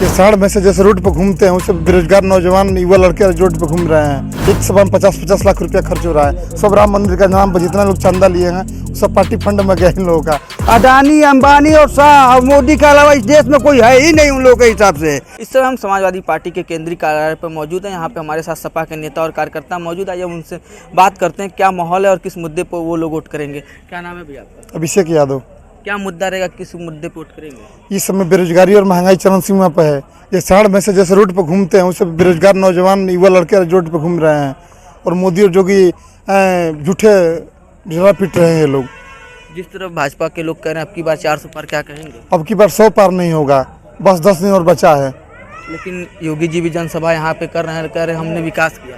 ये साढ़ में से जैसे रोड पर घूमते हैं उससे बेरोजगार नौजवान युवा लड़के रोड पर घूम रहे हैं। एक सभा में 50-50 लाख रुपया खर्च हो रहा है। सब राम मंदिर का नाम पर जितना लोग चंदा लिए हैं सब पार्टी फंड में गए इन लोगों का। अडानी, अंबानी और शाह और मोदी के अलावा इस देश में कोई है ही नहीं उन लोगों के हिसाब से। इस समय हम समाजवादी पार्टी के केंद्रीय कार्यालय पर मौजूद हैं। यहाँ पे हमारे साथ सपा के नेता और कार्यकर्ता मौजूद है। जब उनसे बात करते हैं क्या माहौल है और किस मुद्दे पर वो लोग वोट करेंगे। क्या नाम है भैया आपका? अभिषेक यादव। क्या मुद्दा रहेगा, किस मुद्दे पर वोट करेंगे? इस समय बेरोजगारी और महंगाई चरम सीमा पर है। ये साढ़ में से जैसे रोड पर घूमते हैं उससे बेरोजगार नौजवान युवा लड़के रोड पर घूम रहे हैं और मोदी और जोगी झूठे जरा पीट रहे हैं ये लोग। जिस तरह भाजपा के लोग कह रहे हैं अब की बार 400 पार, क्या कहेंगे? अब की बार 100 पार नहीं होगा, बस 10 दिन और बचा है। लेकिन योगी जी भी जनसभा यहाँ पे कर रहे हैं, कह रहे हैं हमने विकास किया।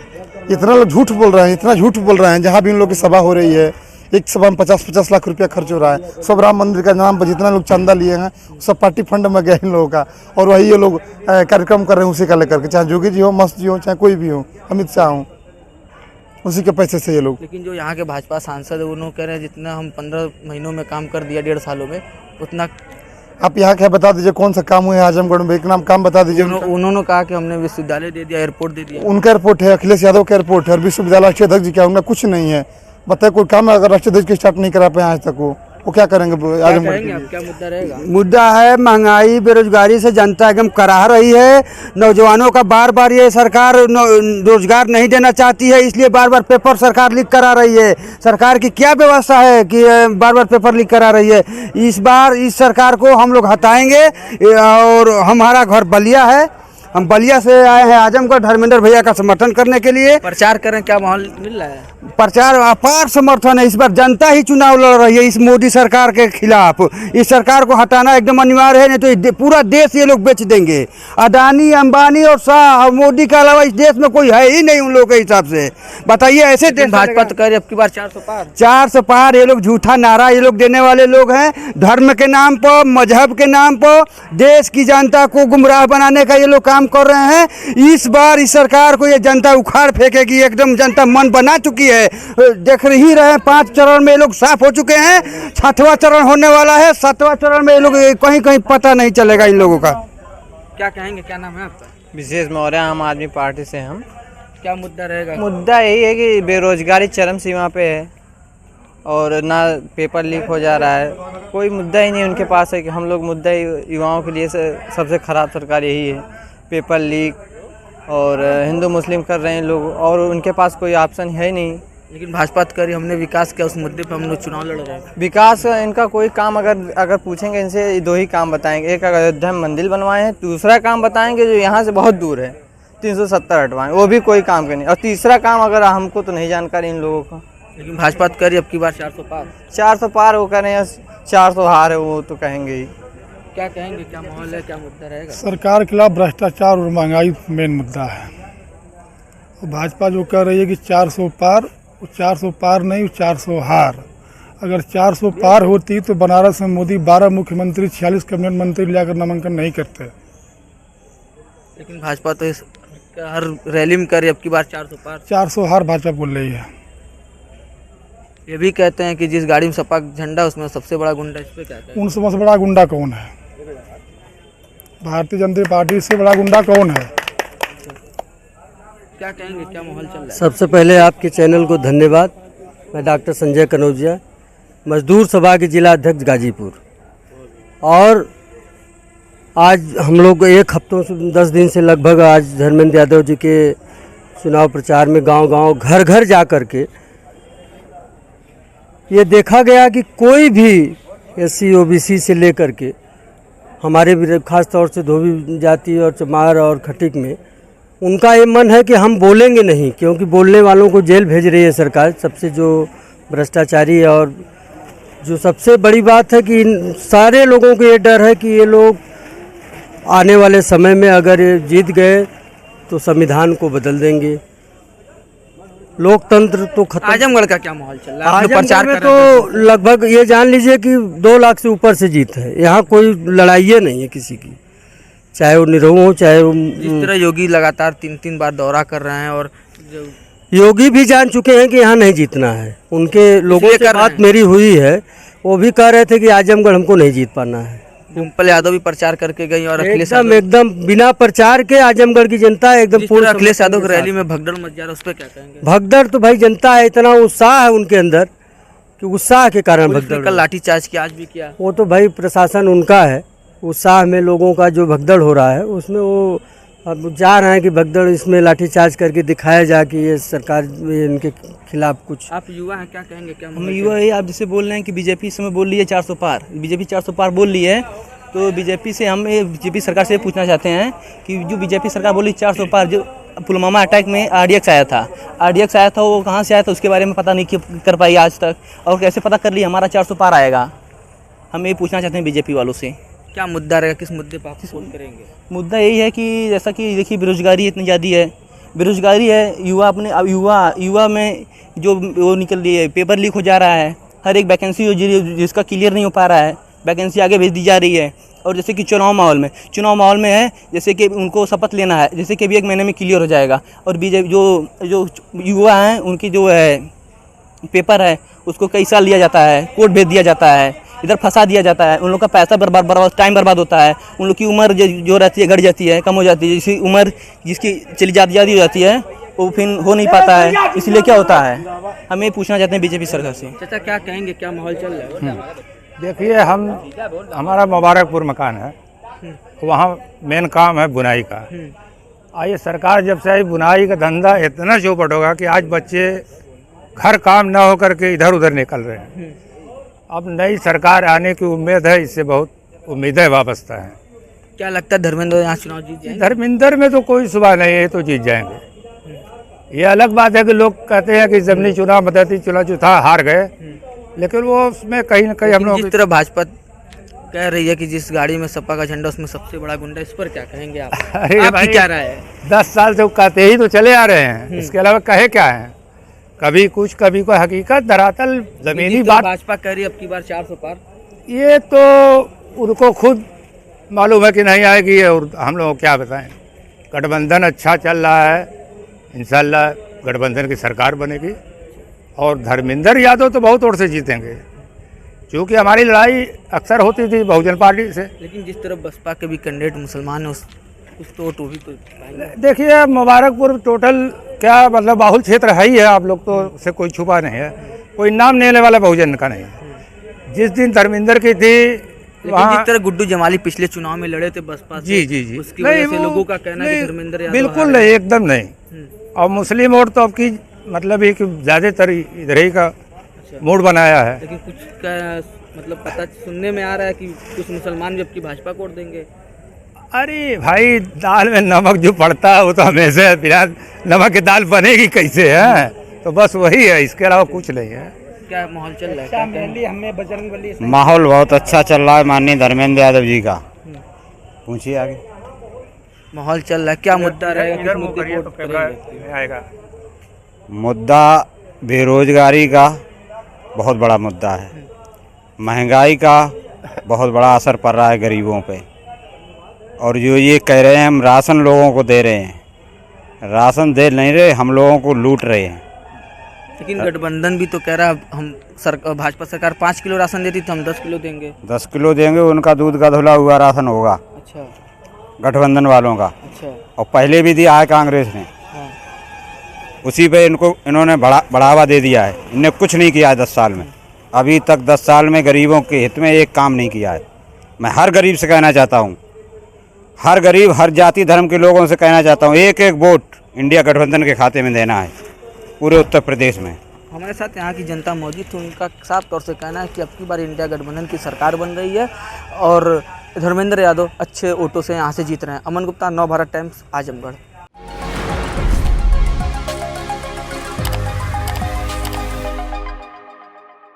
इतना लोग झूठ बोल रहे हैं, इतना झूठ बोल रहे हैं। जहाँ भी इन लोग की सभा हो रही है एक सभा में 50-50 लाख रुपया खर्च हो रहा है। सब राम मंदिर का नाम पर जितना लोग चंदा लिए हैं सब पार्टी फंड में गए इन लोगों का और वही ये लोग कार्यक्रम कर रहे हैं उसी का लेकर के, चाहे जोगी जी हो, मस्त जी हो, चाहे कोई भी हो, अमित शाह हो, उसी के पैसे से ये लोग। लेकिन जो यहाँ के भाजपा सांसद है उन्होंने कह रहे हैं जितना हम 15 महीनों में काम कर दिया 1.5 सालों में उतना। आप यहाँ क्या बता दीजिए कौन सा काम हुआ है आजमगढ़ में, एक नाम काम बता दीजिए। उन्होंने कहा कि हमने विश्वविद्यालय दे दिया, एयरपोर्ट दे दिया। उनका एयरपोर्ट है, अखिलेश यादव का एयरपोर्ट है और विश्वविद्यालय राष्ट्रीय अध्यक्ष जी का उनका कुछ नहीं है। बताए कोई काम अगर राष्ट्रीय अध्यक्ष की स्टार्ट नहीं करा पाए आज तक वो क्या करेंगे आजमगढ़ के लिए? क्या मुद्दा रहेगा? मुद्दा है महंगाई, बेरोजगारी से जनता एकदम कराह रही है। नौजवानों का बार बार ये सरकार रोजगार नहीं देना चाहती है, इसलिए बार बार पेपर सरकार लीक करा रही है। सरकार की क्या व्यवस्था है कि बार बार पेपर लीक करा रही है? इस बार इस सरकार को हम लोग हटाएंगे और हमारा घर बलिया है, हम बलिया से आए हैं आजमगढ़ धर्मेंद्र भैया का समर्थन करने के लिए। प्रचार करें, क्या माहौल मिल रहा है? प्रचार अपार समर्थन है। इस बार जनता ही चुनाव लड़ रही है इस मोदी सरकार के खिलाफ। इस सरकार को हटाना एकदम अनिवार्य है, नहीं तो पूरा देश ये लोग बेच देंगे। अडानी, अंबानी और शाह और मोदी के अलावा इस देश में कोई है ही नहीं उन लोगों के हिसाब से। बताइए ऐसे देश भाजपा तो कह रही है अब की बार 400 पार। 400 पार ये लोग झूठा नारा ये लोग देने वाले लोग हैं। धर्म के नाम पर, मजहब के नाम पर देश की जनता को गुमराह बनाने का ये लोग काम कर रहे हैं। इस बार इस सरकार को ये जनता उखाड़ फेंकेगी, एकदम जनता मन बना चुकी है। देख ही रहे हैं 5 चरण में ये लोग साफ हो चुके हैं, 6वां चरण होने वाला है। 7वां चरण में ये लोग कहीं कहीं पता नहीं चलेगा इन लोगों का। क्या कहेंगे, क्या नाम है आपका? विशेष मौर्य, आम आदमी पार्टी से हम। क्या मुद्दा रहेगा? मुद्दा यही है कि बेरोजगारी चरम सीमा पे है और ना पेपर लीक हो जा रहा है। कोई मुद्दा ही नहीं उनके पास है कि हम लोग मुद्दा युवाओं के लिए सबसे ख़राब सरकार यही है। पेपर लीक और हिंदू मुस्लिम कर रहे हैं लोग और उनके पास कोई ऑप्शन है ही नहीं। लेकिन भाजपा तो करी हमने विकास किया, उस मुद्दे पर हम लोग चुनाव लड़ रहे हैं। विकास इनका कोई काम अगर पूछेंगे इनसे 2 ही काम बताएंगे। एक अयोध्या में मंदिर बनवाए हैं, दूसरा काम बताएंगे जो यहाँ से बहुत दूर है 370 हटवाएं, वो भी कोई काम का नहीं। और तीसरा काम अगर हमको तो नहीं जानकारी इन लोगों का। लेकिन भाजपा तो करी अब की बार 400 पार। 400 पार वो कह रहे हैं, 400 हार है वो तो कहेंगे ही। क्या कहेंगे, क्या माहौल है, क्या मुद्दा रहेगा? सरकार के खिलाफ भ्रष्टाचार और महंगाई मेन मुद्दा है। और भाजपा जो कह रही है कि 400 पार, 400 पार नहीं 400 हार। अगर 400 पार होती तो बनारस में मोदी 12 मुख्यमंत्री 46 कैबिनेट मंत्री लाकर नामांकन नहीं करते। लेकिन भाजपा तो हर रैली में करे अब की बार 400 पार। 400 हार भाजपा बोल रही है। ये भी कहते हैं कि जिस गाड़ी में सपा झंडा उसमें सबसे बड़ा गुंडा, इस पे क्या कहते हैं? उन सबसे बड़ा गुंडा कौन है? भारतीय जनता पार्टी से बड़ा गुंडा कौन है? क्या कहेंगे, क्या माहौल चल रहा है? सबसे पहले आपके चैनल को धन्यवाद। मैं डॉक्टर संजय कनौजिया, मजदूर सभा के जिला अध्यक्ष गाजीपुर। और आज हम लोग 1 हफ्तों से 10 दिन से लगभग आज धर्मेंद्र यादव जी के चुनाव प्रचार में गांव-गांव, घर-घर जा कर के ये देखा गया कि कोई भी SC OBC से लेकर के हमारे भी खास तौर से धोबी जाति और चमार और खटिक में उनका ये मन है कि हम बोलेंगे नहीं, क्योंकि बोलने वालों को जेल भेज रही है सरकार। सबसे जो भ्रष्टाचारी और जो सबसे बड़ी बात है कि सारे लोगों को ये डर है कि ये लोग आने वाले समय में अगर ये जीत गए तो संविधान को बदल देंगे। लोकतंत्र तो खत्म। आजमगढ़ का क्या माहौल चल रहा है? आजमगढ़ में तो लगभग ये जान लीजिए कि 2 लाख से ऊपर से जीत है। यहाँ कोई लड़ाई नहीं है किसी की, चाहे वो निरहू हो चाहे वो। जिस तरह योगी लगातार 3-3 बार दौरा कर रहे हैं और योगी भी जान चुके हैं कि यहाँ नहीं जीतना है। उनके लोगों से बात मेरी हुई है, वो भी कह रहे थे कि आजमगढ़ हमको नहीं जीत पाना है। डिम्पल यादव भी प्रचार करके गई और अखिलेश एकदम एकदम बिना प्रचार के आजमगढ़ की जनता एकदम जिस पूर्ण तरह अखिलेश यादव की समर्थन के रैली में भगदड़ मच जा रहा है उस पर क्या कहेंगे? साथ। भगदड़ तो भाई जनता है, इतना उत्साह है उनके अंदर कि उत्साह के कारण पुलिस ने भगदड़ कल हो। लाठीचार्ज किया, आज भी किया। वो तो भाई प्रशासन उनका है, उत्साह में लोगों का जो भगदड़ हो रहा है उसमें वो अब जा रहे हैं कि भगदड़ इसमें लाठीचार्ज करके दिखाया जाए कि ये सरकार इनके खिलाफ कुछ। आप युवा हैं, क्या कहेंगे? क्या हम युवा है, आप जैसे बोल रहे हैं कि बीजेपी इस समय बोल रही है 400 पार, बीजेपी 400 पार बोल रही है, तो बीजेपी से हम बीजेपी सरकार से पूछना चाहते हैं कि जो बीजेपी सरकार बोली 400 पार, जो पुलवामा अटैक में आरडीएक्स आया था वो कहाँ से आया था उसके बारे में पता नहीं कर पाई आज तक, और कैसे पता कर लिया हमारा 400 पार आएगा। हम ये पूछना चाहते हैं बीजेपी वालों से क्या मुद्दा रहेगा, किस मुद्दे पर आप फोन करेंगे? मुद्दा यही है कि जैसा कि देखिए बेरोजगारी इतनी ज़्यादा है, बेरोजगारी है, युवा अपने अब युवा में जो वो निकल रही है, पेपर लीक हो जा रहा है, हर एक वैकेंसी जिसका क्लियर नहीं हो पा रहा है, वैकेंसी आगे भेज दी जा रही है। और जैसे कि चुनाव माहौल में है, जैसे कि उनको शपथ लेना है, जैसे कि अभी 1 महीने में क्लियर हो जाएगा, और बीजेपी जो युवा हैं उनकी जो है पेपर है उसको कई साल लिया जाता है, कोर्ट भेज दिया जाता है, इधर फंसा दिया जाता है, उन लोग का पैसा बर्बाद टाइम बर्बाद होता है, उन लोग की उम्र जो रहती है घट जाती है, कम हो जाती है, जिसकी उम्र जिसकी चली ज़्यादा हो जाती है वो फिर हो नहीं पाता है, इसलिए क्या होता है। हम ये पूछना चाहते हैं बीजेपी सरकार से। चाचा क्या कहेंगे, क्या माहौल चल रहा है? देखिए हमारा मुबारकपुर मकान है, वहाँ मेन काम है बुनाई का। आइए सरकार जब से आई बुनाई का धंधा इतना चौपट होगा कि आज बच्चे घर काम ना हो करके इधर उधर निकल रहे हैं। अब नई सरकार आने की उम्मीद है, इससे बहुत उम्मीदें वाबस्ता हैं। क्या लगता है धर्मेंद्र यहाँ चुनाव जीत जाएंगे? धर्मेंद्र में तो कोई सुबह नहीं है, तो जीत जाएंगे। ये अलग बात है कि लोग कहते हैं कि जमनी चुनाव मदती चुनाव जो था हार गए, लेकिन वो उसमें कहीं ना कहीं हम लोग जिस तरह भाजपा कह रही है कि जिस गाड़ी में सपा का झंडा उसमें सबसे बड़ा गुंडा, इस पर क्या कहेंगे आप? अरे आपकी भाई, क्या राय है? 10 साल से वो कहते ही तो चले आ रहे हैं, इसके अलावा कहे क्या है? कभी कुछ कभी कोई हकीकत धरातल जमीनी जिस तरह बात, भाजपा कह रही है अब की बार 400 पार, ये तो उनको खुद मालूम है कि नहीं आएगी, और हम लोग क्या बताएं। गठबंधन अच्छा चल रहा है, इंशाल्लाह गठबंधन की सरकार बनेगी, और धर्मेंद्र यादव तो बहुत और से जीतेंगे, क्योंकि हमारी लड़ाई अक्सर होती थी बहुजन पार्टी से। लेकिन जिस तरह बसपा के भी कैंडिडेट मुसलमान है उस तो वोट भी तो पाएंगे। देखिए मुबारकपुर टोटल क्या मतलब बाहुल क्षेत्र है ही है, आप लोग तो उससे कोई छुपा नहीं है, कोई नाम लेने वाला बहुजन का नहीं है। जिस दिन धर्मेंद्र की थी लेकिन जिस तरह गुड्डू जमाली पिछले चुनाव में लड़े थे बसपा से, जी उसकी वजह से लोगों का कहना है कि धर्मेंद्र यादव बिल्कुल नहीं, एकदम नहीं। और मुस्लिम वोट तो आपकी मतलब है कि ज़्यादातर इधर ही का मूड बनाया है। लेकिन कुछ का मतलब पता सुनने में आ रहा है कि कुछ मुसलमान भी अब की भाजपा को वोट देंगे। अरे भाई, दाल में नमक जो पड़ता है वो तो हमेशा बिना नमक की दाल बनेगी कैसे है, तो बस वही है, इसके अलावा कुछ नहीं है। क्या माहौल चल रहा है? माहौल बहुत अच्छा चल रहा है माननीय धर्मेंद्र यादव जी का। पूछिए आगे। माहौल चल रहा है, क्या मुद्दा रहेगा, किस मुद्दे पे वोट करेंगे? आएगा मुद्दा बेरोजगारी का बहुत बड़ा मुद्दा है, महंगाई का बहुत बड़ा असर पड़ रहा है गरीबों पे, और जो ये कह रहे हैं हम राशन लोगों को दे रहे हैं, राशन दे नहीं रहे, हम लोगों को लूट रहे हैं। लेकिन गठबंधन भी तो कह रहा है हम भाजपा सरकार 5 किलो राशन देती तो हम 10 किलो देंगे। 10 किलो देंगे, उनका दूध का धुला हुआ राशन होगा अच्छा गठबंधन वालों का, अच्छा। और पहले भी दिया है कांग्रेस ने, हाँ। उसी पे इन्होंने बढ़ावा दे दिया है। इनने कुछ नहीं किया है 10 साल में, अभी तक 10 साल में गरीबों के हित में एक काम नहीं किया है। मैं हर गरीब से कहना चाहता हूँ, हर गरीब हर जाति धर्म के लोगों से कहना चाहता हूँ, एक एक वोट इंडिया गठबंधन के खाते में देना है पूरे उत्तर प्रदेश में। हमारे साथ यहाँ की जनता मौजूद थी, उनका साफ तौर से कहना है कि अब की बार इंडिया गठबंधन की सरकार बन रही है और धर्मेंद्र यादव अच्छे वोटों से यहाँ से जीत रहे हैं। अमन गुप्ता, नव भारत टाइम्स, आजमगढ़।